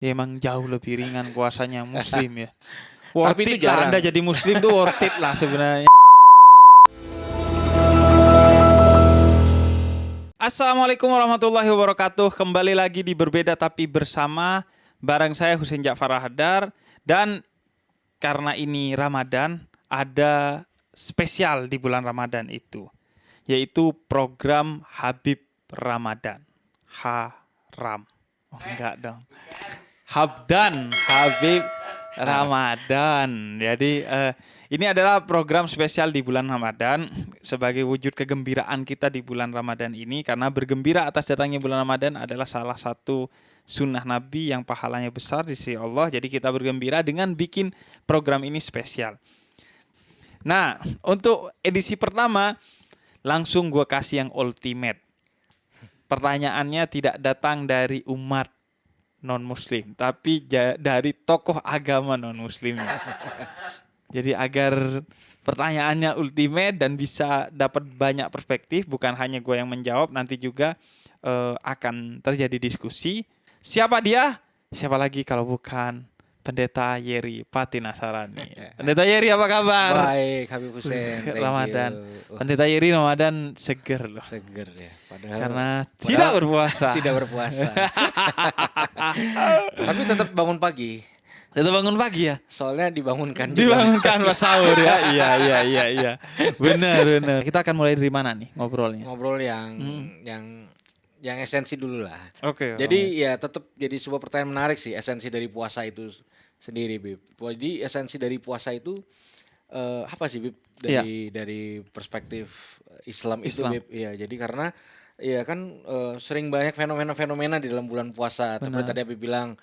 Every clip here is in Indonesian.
Ya emang jauh lebih ringan puasanya muslim ya. Tapi Worth itu it lah jarang. Anda jadi muslim tuh worth it lah sebenarnya. Assalamualaikum warahmatullahi wabarakatuh. Kembali lagi di Berbeda Tapi Bersama. Bareng saya Husein Ja'far Hadar. Dan karena ini Ramadan, ada spesial di bulan Ramadan itu, yaitu program Habib Ramadan. Haram. Oh enggak dong. Habdan Habib Ramadan. Jadi ini adalah program spesial di bulan Ramadan sebagai wujud kegembiraan kita di bulan Ramadan ini, karena bergembira atas datangnya bulan Ramadan adalah salah satu sunnah Nabi yang pahalanya besar di sisi Allah. Jadi kita bergembira dengan bikin program ini spesial. Nah, untuk edisi pertama langsung gue kasih yang ultimate. Pertanyaannya tidak datang dari umat non-muslim, tapi dari tokoh agama non-muslim. Jadi agar pertanyaannya ultimate dan bisa dapat banyak perspektif, bukan hanya gue yang menjawab, nanti juga akan terjadi diskusi. Siapa dia? Siapa lagi kalau bukan Pendeta Yeri Pati Nasarani. Pendeta Yeri, apa kabar? Baik, Habib Husein. Ramadan. Pendeta Yeri Ramadan seger loh. Seger ya. Karena tidak berpuasa. Tidak berpuasa. Tapi tetap bangun pagi. Tetap bangun pagi ya? Soalnya dibangunkan juga. Dibangunkan pas sahur ya. Iya. Benar. Kita akan mulai dari mana nih ngobrolnya? Ngobrol yang esensi dulu lah. Oke. Jadi ya tetap jadi sebuah pertanyaan menarik sih, esensi dari puasa itu sendiri, Bib. Jadi esensi dari puasa itu apa sih, Bib? Dari perspektif Islam itu, Bib. Iya, jadi karena ya kan sering banyak fenomena-fenomena di dalam bulan puasa. Seperti tadi Bib bilang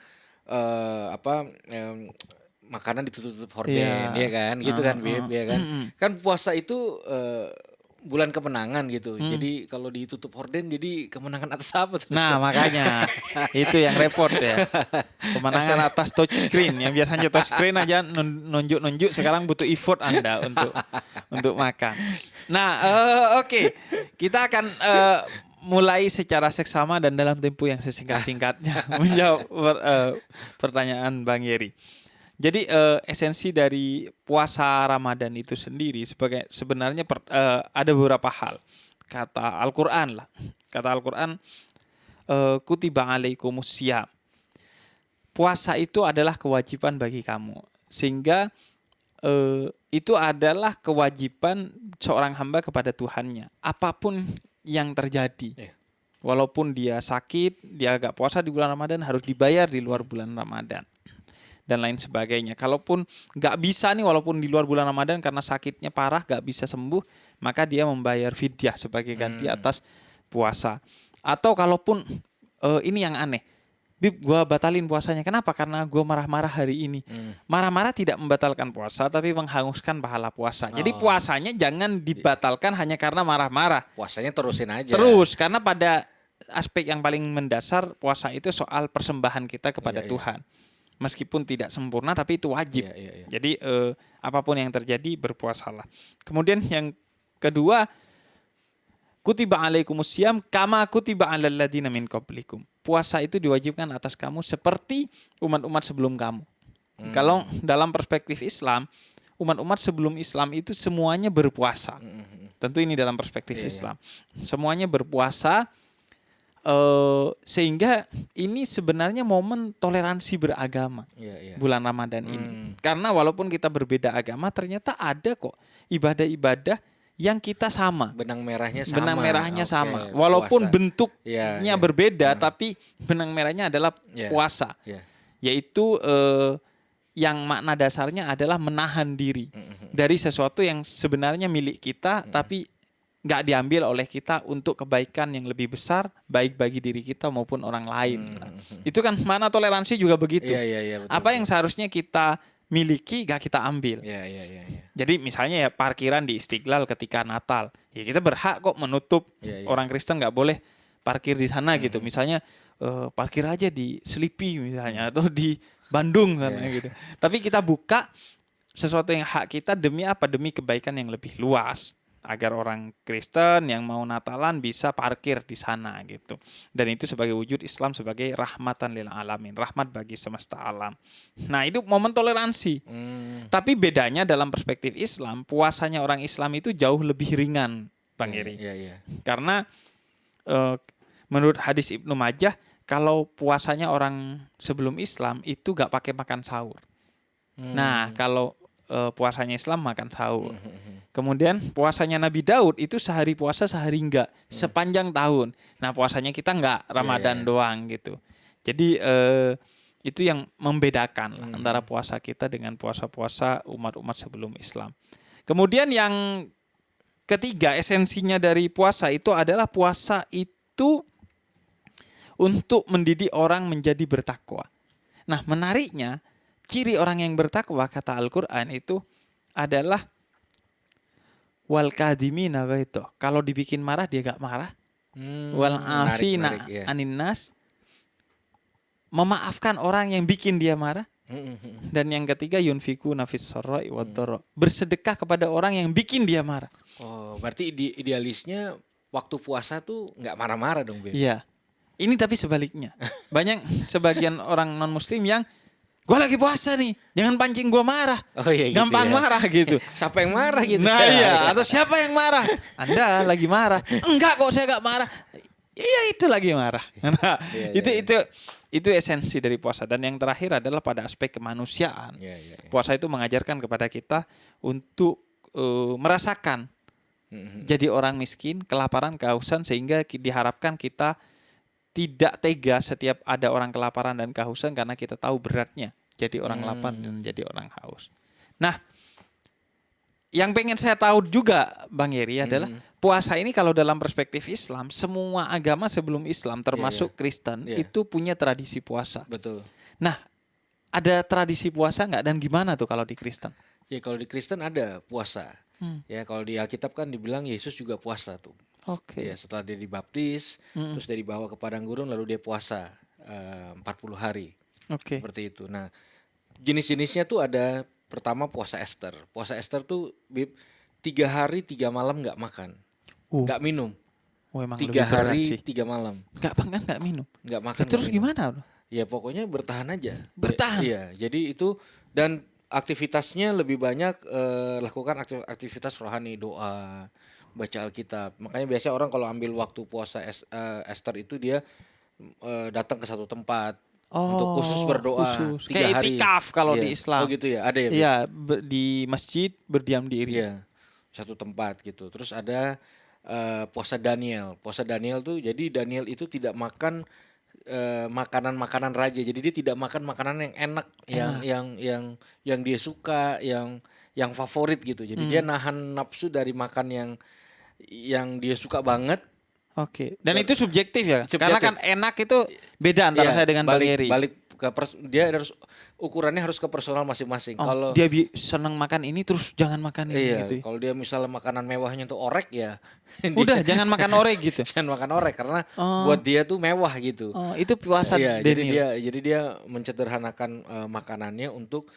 makanan ditutup horden, ya kan? Gitu kan, Bib, ya kan? Kan puasa itu bulan kemenangan gitu. Jadi kalau ditutup horden jadi kemenangan atas apa tuh? Nah, makanya itu yang repot ya. Kemenangan atas touch screen. Yang biasanya touch screen aja nunjuk-nunjuk, sekarang butuh effort Anda untuk makan. Nah, oke. Kita akan mulai secara seksama dan dalam tempo yang sesingkat-singkatnya menjawab pertanyaan Bang Yeri. Jadi esensi dari puasa Ramadan itu sendiri sebenarnya ada beberapa hal. Kata Al-Quran lah. Kata Al-Quran, kutiba alaikumussyam. Puasa itu adalah kewajiban bagi kamu. Sehingga itu adalah kewajiban seorang hamba kepada Tuhannya. Apapun yang terjadi. Walaupun dia sakit, dia agak puasa di bulan Ramadan, harus dibayar di luar bulan Ramadan. Dan lain sebagainya. Kalaupun nggak bisa nih, walaupun di luar bulan Ramadan karena sakitnya parah nggak bisa sembuh, maka dia membayar fidyah sebagai ganti atas puasa. Atau kalaupun ini yang aneh, Bib, gue batalin puasanya. Kenapa? Karena gue marah-marah hari ini. Marah-marah tidak membatalkan puasa, tapi menghanguskan pahala puasa. Jadi puasanya jangan dibatalkan hanya karena marah-marah. Puasanya terusin aja. Terus, karena pada aspek yang paling mendasar puasa itu soal persembahan kita kepada Tuhan. Meskipun tidak sempurna, tapi itu wajib. Jadi apapun yang terjadi, berpuasalah. Kemudian yang kedua, kutiba alaikumussyam kama kutiba alal ladzina min qablikum. Puasa itu diwajibkan atas kamu seperti umat-umat sebelum kamu. Kalau dalam perspektif Islam, umat-umat sebelum Islam itu semuanya berpuasa. Tentu ini dalam perspektif Islam. Semuanya berpuasa. Sehingga ini sebenarnya momen toleransi beragama bulan Ramadan ini. Karena walaupun kita berbeda agama, ternyata ada kok ibadah-ibadah yang kita sama. Benang merahnya sama. Walaupun puasa. Bentuknya berbeda, tapi benang merahnya adalah puasa. Yaitu yang makna dasarnya adalah menahan diri dari sesuatu yang sebenarnya milik kita, tapi nggak diambil oleh kita untuk kebaikan yang lebih besar, baik bagi diri kita maupun orang lain. Itu kan mana toleransi juga begitu. Betul, apa yang seharusnya kita miliki gak kita ambil. Jadi misalnya ya parkiran di Istiqlal ketika Natal, ya kita berhak kok menutup. Orang Kristen nggak boleh parkir di sana gitu. Misalnya parkir aja di Selipi misalnya, atau di Bandung sana gitu. Tapi kita buka sesuatu yang hak kita demi apa? Demi kebaikan yang lebih luas. agar orang Kristen yang mau Natalan bisa parkir di sana gitu. Dan itu sebagai wujud Islam sebagai rahmatan lil alamin, rahmat bagi semesta alam. Nah, itu momen toleransi. Tapi bedanya dalam perspektif Islam, puasanya orang Islam itu jauh lebih ringan, Bang Eri. Iya. Karena menurut hadis Ibnu Majah, kalau puasanya orang sebelum Islam itu gak pakai makan sahur. Nah, kalau puasanya Islam makan sahur. Kemudian puasanya Nabi Daud itu sehari puasa sehari enggak, sepanjang tahun. Nah, puasanya kita enggak, Ramadan doang gitu. Jadi itu yang membedakan antara puasa kita dengan puasa-puasa umat-umat sebelum Islam. Kemudian yang ketiga, esensinya dari puasa itu adalah puasa itu untuk mendidik orang menjadi bertakwa. Nah, menariknya, ciri orang yang bertakwa kata Al-Quran itu adalah wal kadhimina itu. Kalau dibikin marah dia gak marah. Wal afina anin nas, memaafkan orang yang bikin dia marah. Dan yang ketiga yunfiku nafis sarra'i wad dharra, bersedekah kepada orang yang bikin dia marah. Oh, berarti idealisnya waktu puasa tuh nggak marah-marah dong, Beb? Iya. Ini tapi sebaliknya. Banyak sebagian orang non muslim yang gue lagi puasa nih, jangan pancing gue marah. Oh, iya, gitu gampang ya. marah gitu. Siapa yang marah gitu? Nah iya, atau siapa yang marah? Anda lagi marah. Enggak kok, saya gak marah. Iya, itu lagi marah. Nah, itu esensi dari puasa. Dan yang terakhir adalah pada aspek kemanusiaan. Puasa itu mengajarkan kepada kita untuk merasakan jadi orang miskin, kelaparan, kehausan, sehingga diharapkan kita tidak tega setiap ada orang kelaparan dan kehausan, karena kita tahu beratnya jadi orang lapar dan jadi orang haus. Nah, yang pengen saya tahu juga Bang Heri adalah puasa ini kalau dalam perspektif Islam, semua agama sebelum Islam termasuk Kristen itu punya tradisi puasa. Betul. Nah, ada tradisi puasa nggak, dan gimana tuh kalau di Kristen? Ya kalau di Kristen ada puasa. Ya kalau di Alkitab kan dibilang Yesus juga puasa tuh. Oke. Ya setelah dia dibaptis, terus dia dibawa ke padang gurun, lalu dia puasa 40 hari. Oke. Seperti itu. Nah, jenis-jenisnya tuh ada, pertama puasa Ester. Puasa Ester tuh 3 hari 3 malam nggak makan, nggak minum. Emang 3 hari 3 malam. Nggak makan, nggak minum. Nggak makan. Terus gimana? Ya pokoknya bertahan aja. Bertahan. Iya. Jadi itu, dan aktivitasnya lebih banyak lakukan aktivitas rohani, doa, baca Alkitab. Makanya biasa orang kalau ambil waktu puasa Ester itu dia datang ke satu tempat untuk khusus berdoa 3 kayak hari. itikaf kalau di Islam. Oh gitu ya, ada ya. Iya, di masjid berdiam diri. Iya, satu tempat gitu. Terus ada puasa Daniel. Puasa Daniel tuh, jadi Daniel itu tidak makan makanan-makanan raja. Jadi dia tidak makan makanan yang enak, yang dia suka, yang favorit gitu. Jadi dia nahan nafsu dari makan yang dia suka banget. Oke. Dan itu subjektif ya? Karena kan enak itu beda antara saya dengan Bang Heri. Balik ke dia harus, ukurannya harus ke personal masing-masing. Kalau dia senang makan ini, terus jangan makan ini gitu. Kalau dia misalnya makanan mewahnya tuh orek ya. Udah jangan makan orek gitu. Jangan makan orek karena buat dia tuh mewah gitu. Itu puasa jadi dia mencederhanakan makanannya untuk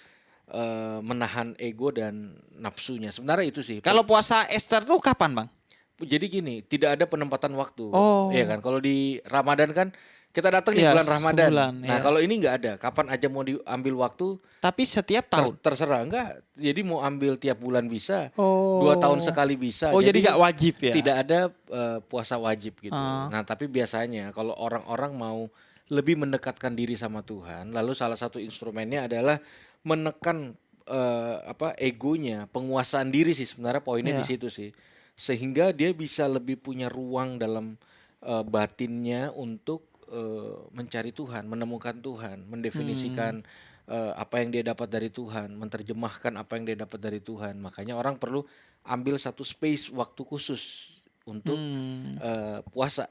menahan ego dan nafsunya. Sebenarnya itu sih. Kalau puasa Ester tuh kapan, Bang? Jadi gini, tidak ada penempatan waktu. Iya kan? Kalau di Ramadan kan kita datang di bulan Ramadan. Nah, kalau ini nggak ada. Kapan aja mau diambil waktu. Tapi setiap tahun. Terserah, enggak. Jadi mau ambil tiap bulan bisa. 2 tahun sekali bisa. Jadi nggak wajib ya? Tidak ada puasa wajib gitu. Nah, tapi biasanya kalau orang-orang mau lebih mendekatkan diri sama Tuhan, lalu salah satu instrumennya adalah menekan egonya, penguasaan diri sih sebenarnya poinnya di situ sih. Sehingga dia bisa lebih punya ruang dalam batinnya untuk mencari Tuhan, menemukan Tuhan, mendefinisikan apa yang dia dapat dari Tuhan, menerjemahkan apa yang dia dapat dari Tuhan. Makanya orang perlu ambil satu space waktu khusus untuk puasa.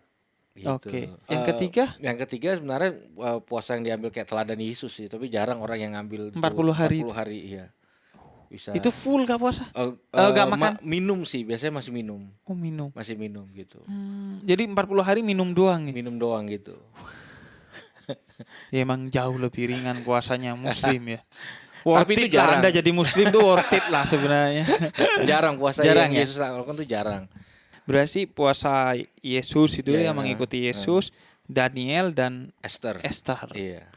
Gitu. Oke. Yang ketiga? Yang ketiga sebenarnya puasa yang diambil kayak teladan Yesus sih, tapi jarang orang yang ngambil 40 hari. 40 hari, iya. Bisa. Itu full gak puasa? Gak makan? Minum sih, biasanya masih minum. Oh, minum. Masih minum gitu. Jadi 40 hari minum doang nih? Minum doang gitu. Ya emang jauh lebih ringan puasanya muslim ya. Worth Tapi itu it lah, jarang. Anda jadi muslim tuh worth it lah sebenarnya. Jarang puasa Jarang yang ya? Yesus lakukan tuh jarang. Berarti puasa Yesus itu Iya, yang mengikuti Yesus, Daniel dan Esther. Esther. Iya.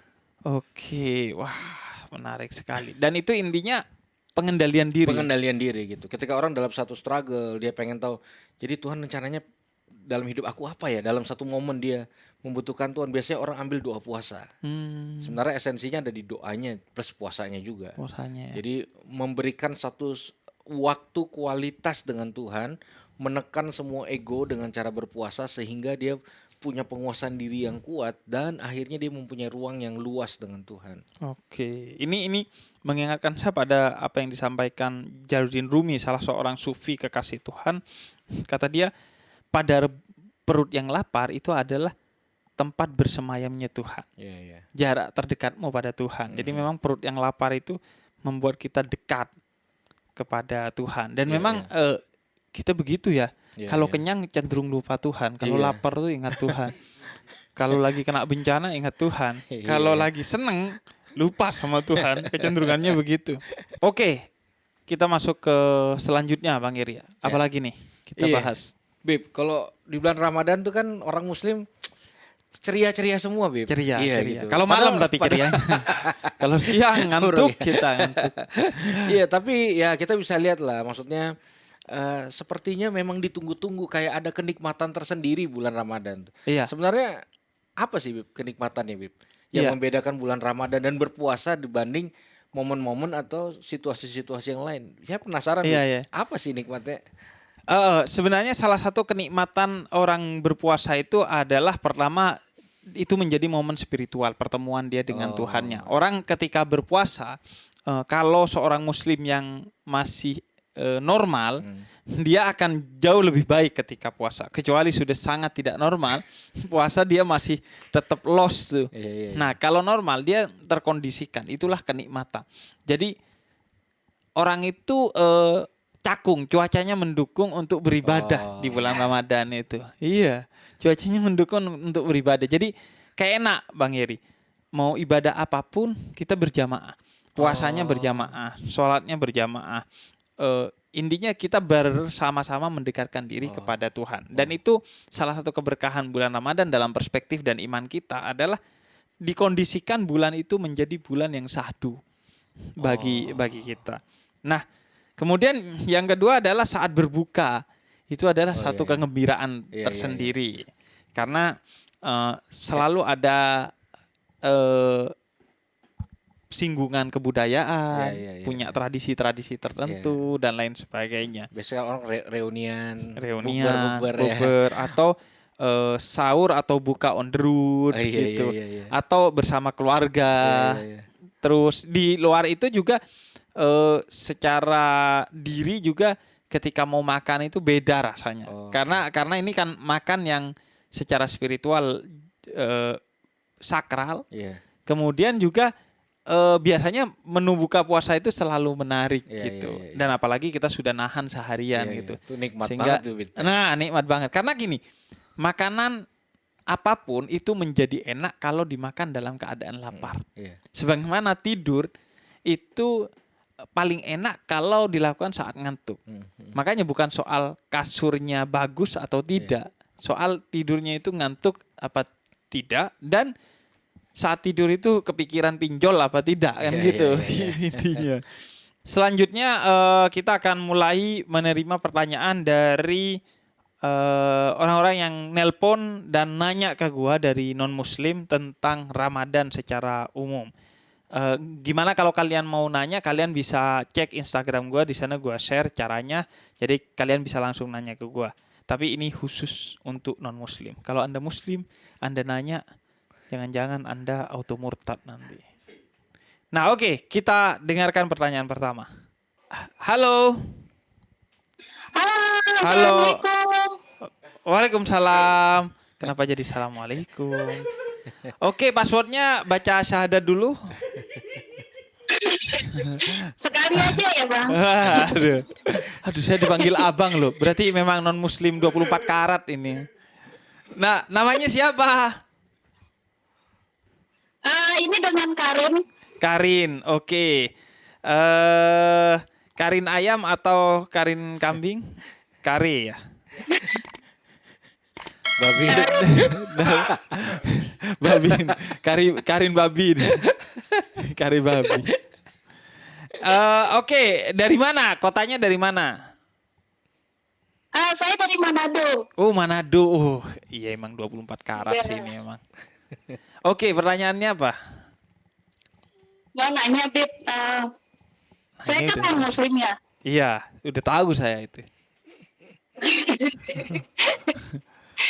Oke, wah menarik sekali. Dan itu intinya pengendalian diri. Pengendalian diri gitu. Ketika orang dalam satu struggle, dia pengen tahu, jadi Tuhan rencananya dalam hidup aku apa ya? Dalam satu momen dia membutuhkan Tuhan. Biasanya orang ambil doa puasa. Sebenarnya esensinya ada di doanya plus puasanya juga. Puasanya ya. Jadi memberikan satu waktu kualitas dengan Tuhan, menekan semua ego dengan cara berpuasa sehingga dia punya penguasaan diri yang kuat dan akhirnya dia mempunyai ruang yang luas dengan Tuhan. Oke, ini mengingatkan saya pada apa yang disampaikan Jalaluddin Rumi, salah seorang sufi kekasih Tuhan. Kata dia, pada perut yang lapar itu adalah tempat bersemayamnya Tuhan. Iya, iya. Jarak terdekatmu pada Tuhan. Jadi memang perut yang lapar itu membuat kita dekat kepada Tuhan. Dan memang kita begitu ya. Iya, Kalau iya. kenyang cenderung lupa Tuhan. Kalau Iya. lapar tuh ingat Tuhan. Kalau lagi kena bencana ingat Tuhan. Iya. Kalau lagi seneng lupa sama Tuhan. Kecenderungannya begitu. Oke, kita masuk ke selanjutnya Bang Iri. Apalagi nih kita Iya. bahas. Bib, kalau di bulan Ramadan tuh kan orang Muslim ceria-ceria semua, Bib. Ceria, Iya, ceria. gitu. Kalau malam tapi ceria. Kalau siang ngantuk ya. kita ngantuk. Iya, tapi ya kita bisa lihat lah, maksudnya sepertinya memang ditunggu-tunggu, kayak ada kenikmatan tersendiri bulan Ramadan. Iya. Sebenarnya apa sih, Bib, kenikmatannya, Bib? Yang Iya. membedakan bulan Ramadan dan berpuasa dibanding momen-momen atau situasi-situasi yang lain. Saya penasaran, Iya, Bib. iya. Apa sih nikmatnya? Sebenarnya salah satu kenikmatan orang berpuasa itu adalah pertama itu menjadi momen spiritual pertemuan dia dengan Tuhannya. Orang ketika berpuasa, kalau seorang Muslim yang masih normal, dia akan jauh lebih baik ketika puasa. Kecuali sudah sangat tidak normal, puasa dia masih tetap lost tuh. Iya, iya, iya. Nah kalau normal dia terkondisikan, itulah kenikmatan. Jadi orang itu cakung, cuacanya mendukung untuk beribadah di bulan Ramadan itu. Iya, cuacanya mendukung untuk beribadah. Jadi kayak enak Bang Yeri. Mau ibadah apapun kita berjamaah. Puasanya berjamaah, sholatnya berjamaah. Intinya kita bersama-sama mendekatkan diri kepada Tuhan. Dan itu salah satu keberkahan bulan Ramadan dalam perspektif dan iman kita adalah dikondisikan bulan itu menjadi bulan yang syahdu bagi kita. Nah, kemudian yang kedua adalah saat berbuka. Itu adalah satu kegembiraan tersendiri. Karena selalu ada singgungan kebudayaan, punya tradisi-tradisi tertentu dan lain sebagainya. Biasanya orang reunian, bukber atau sahur atau buka on the road gitu. Atau bersama keluarga. Terus di luar itu juga secara diri juga ketika mau makan itu beda rasanya. Karena ini kan makan yang secara spiritual sakral. Kemudian juga biasanya menu buka puasa itu selalu menarik gitu. Dan apalagi kita sudah nahan seharian gitu. Itu nikmat Sehingga, banget tuh, Bit. Nah, nikmat banget. Karena gini, makanan apapun itu menjadi enak kalau dimakan dalam keadaan lapar. Sebagaimana tidur itu paling enak kalau dilakukan saat ngantuk. Makanya bukan soal kasurnya bagus atau tidak. Soal tidurnya itu ngantuk apa tidak, dan saat tidur itu kepikiran pinjol apa tidak kan gitu intinya. Selanjutnya kita akan mulai menerima pertanyaan dari orang-orang yang nelpon dan nanya ke gua dari non-muslim tentang Ramadan secara umum. Gimana kalau kalian mau nanya, kalian bisa cek Instagram gua, di sana gua share caranya. Jadi kalian bisa langsung nanya ke gua. Tapi ini khusus untuk non-muslim. Kalau Anda muslim, Anda nanya, jangan-jangan Anda auto murtad nanti. Nah, oke, kita dengarkan pertanyaan pertama. Halo. Halo. Waalaikumsalam. Kenapa jadi assalamualaikum? Oke, passwordnya baca syahadat dulu. Sekali aja ya Bang. Aduh, saya dipanggil abang loh. Berarti memang non muslim 24 karat ini. Nah, namanya siapa? Ini dengan Karin. Karin, oke. Karin ayam atau karin kambing? Kare ya. Babi. Babin. Karin babin. Kari babi. Oke, dari mana? Kotanya dari mana? Saya dari Manado. Oh, Manado. Oh, iya emang 24 karat sih ini emang. Oke, pertanyaannya apa? Mau nanya, Bib. Saya ini kan udah- non muslim ya. Iya, udah tahu saya itu.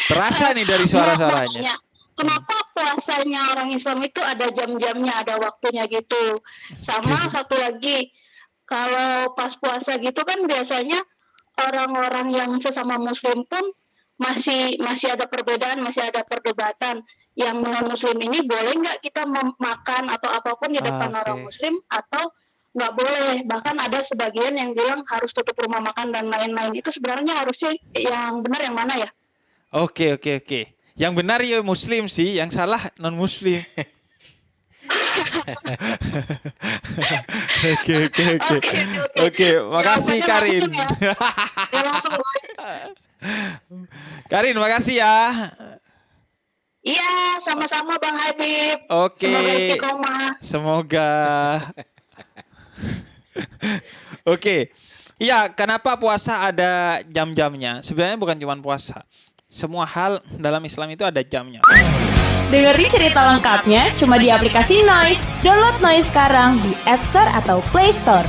Terasa nih dari suara-suaranya. Nah, kenapa puasanya orang Islam itu ada jam-jamnya, ada waktunya gitu. Sama satu lagi, kalau pas puasa gitu kan biasanya orang-orang yang sesama muslim pun masih ada perbedaan, masih ada perdebatan. Yang non muslim ini boleh nggak kita makan atau apapun di depan Oke. orang muslim atau nggak boleh. Bahkan ada sebagian yang bilang harus tutup rumah makan dan lain-lain. Itu sebenarnya harusnya yang benar yang mana ya? Oke. Yang benar ya muslim sih, yang salah non muslim. Oke, makasih Yang benar Karin. langsung ya. Ya, langsung. Karin, makasih ya. Iya, sama-sama Bang Habib. Oke. Semoga istiqomah. Semoga. Oke. Iya, kenapa puasa ada jam-jamnya? Sebenarnya bukan cuma puasa. Semua hal dalam Islam itu ada jamnya. Dengerin cerita lengkapnya cuma di aplikasi Noise. Download Noise sekarang di App Store atau Play Store.